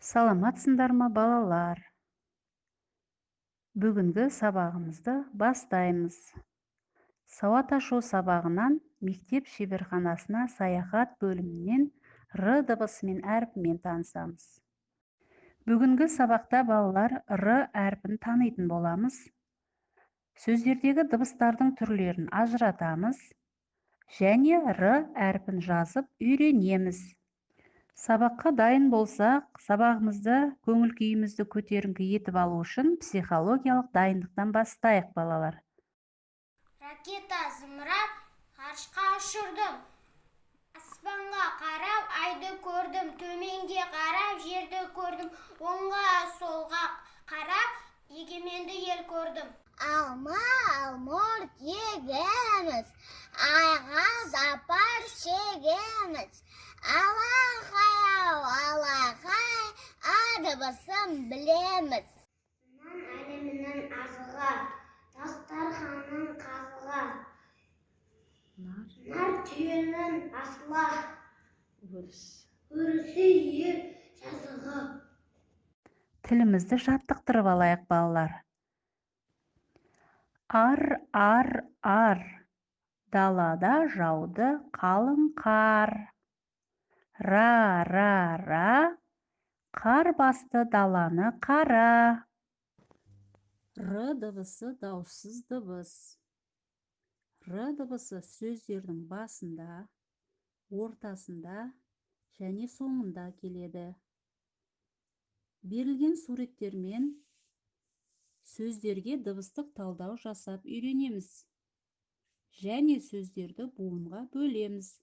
Саламатсыңдар ма, балалар? Бүгінгі сабағымызды бастаймыз. Сауат ашу сабағынан мектеп шеберханасына саяхат бөлімінен Р дыбысымен әрпімен танысамыз. Бүгінгі сабақта балалар Р әрпін танитын боламыз. Сөздердегі дыбыстардың түрлерін ажыратамыз және Р әрпін жазып үйренеміз. Сабаққа дайын болсақ, сабағымызды көңіл күйімізді көтеріңкі етіп алу үшін психологиялық дайындықтан бастайық, балалар. Ракета зымырап, ғарышқа ұшырдым. Аспанға қарап, айды көрдім. Төменге қарап, жерді көрдім. Оңға, солға қарап, егеменді ел көрдім. Алма, алмұрт егеміз, айға запар шегеміз. Алақай, дыбысын білеміз. Нан әлемінің азығы, дастарханның қазығы. Нар түйенің асылы, өрісі ел жазығы. Тілімізді жаттықтырып алайық, балалар. Ар, далада жауды қалың қар. Ра, қар басты даланы қара. Р дыбысы дауыссыз дыбыс. Р дыбысы сөздердің басында, ортасында және соңында келеді. Берілген суреттермен сөздерге дыбыстық талдау жасап үйренеміз. Және сөздерді буынға бөлеміз.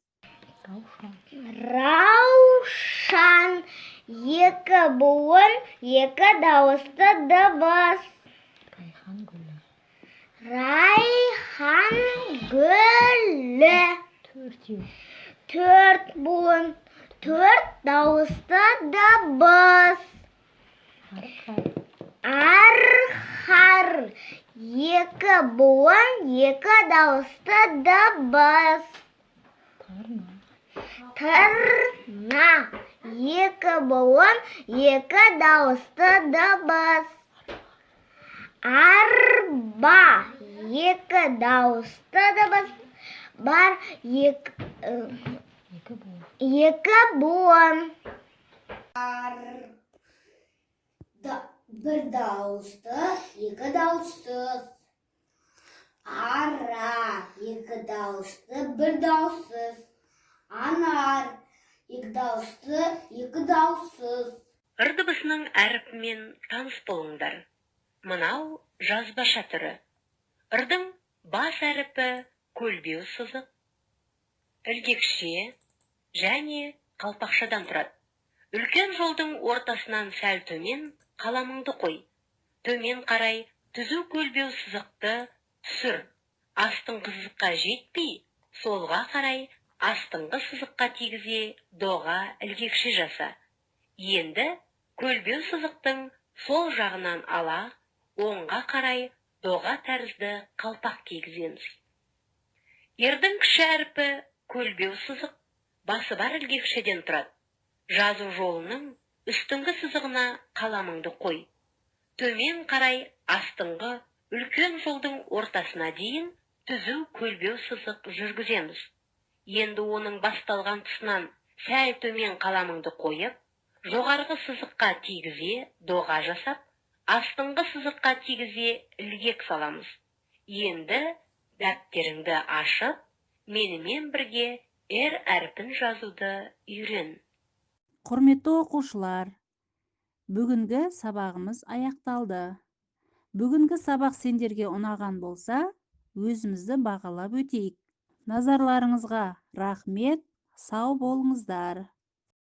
Раушан, екі буын, екі дауысты дыбыс. Райхан гүлі. Төрт буын, төрт дауысты дыбыс. Арқар, екі буын, екі дауысты дыбыс. Тырна, екі буын, екі дауысты дыбыс. Арба, екі дауысты дыбыс бар, екі буын. Бір дауысты, екі дауыссыз. Ара, екі дауысты, бір дауыссыз. Анар, екі дауысты, екі дауыссыз. Р дыбысының әріпімен таныс болыңдар. Мынау жазбаша түрі. Рдың бас әріпі көлбеу сызық, ілгекше және қалпақшадан тұрады. Үлкен жолдың ортасынан сәл төмен қаламыңды қой. Төмен қарай түзу көлбеу сызықты түсір. Астыңғы сызыққа жетпей, солға қарай астыңғы сызыққа тигізе доға ілгекше жаса. Енді көлбеу сызықтың сол жағынан ала, оңға қарай доға тәрізді қалпақ кигіземіз. Ердің кіші әріпі көлбеу сызық, басы бар ілгекшеден тұрады. Жазу жолының үстіңгі сызығына қаламыңды қой. Төмен қарай астыңғы үлкен жолдың ортасына дейін түзу көлбеу сызық жүргіземіз. Енді оның басталған тұсынан сәл төмен қаламыңды қойып, жоғарғы сызыққа тигізе доға жасап, астыңғы сызыққа тигізе ілгек саламыз. Енді дәптеріңді ашып, менімен бірге Р әрпін жазуды үйрен. Құрметті оқушылар, бүгінгі сабағымыз аяқталды. Бүгінгі сабақ сендерге ұнаған болса, өзімізді бағалап өтейік. Назарларыңызға рахмет, сау болыңыздар.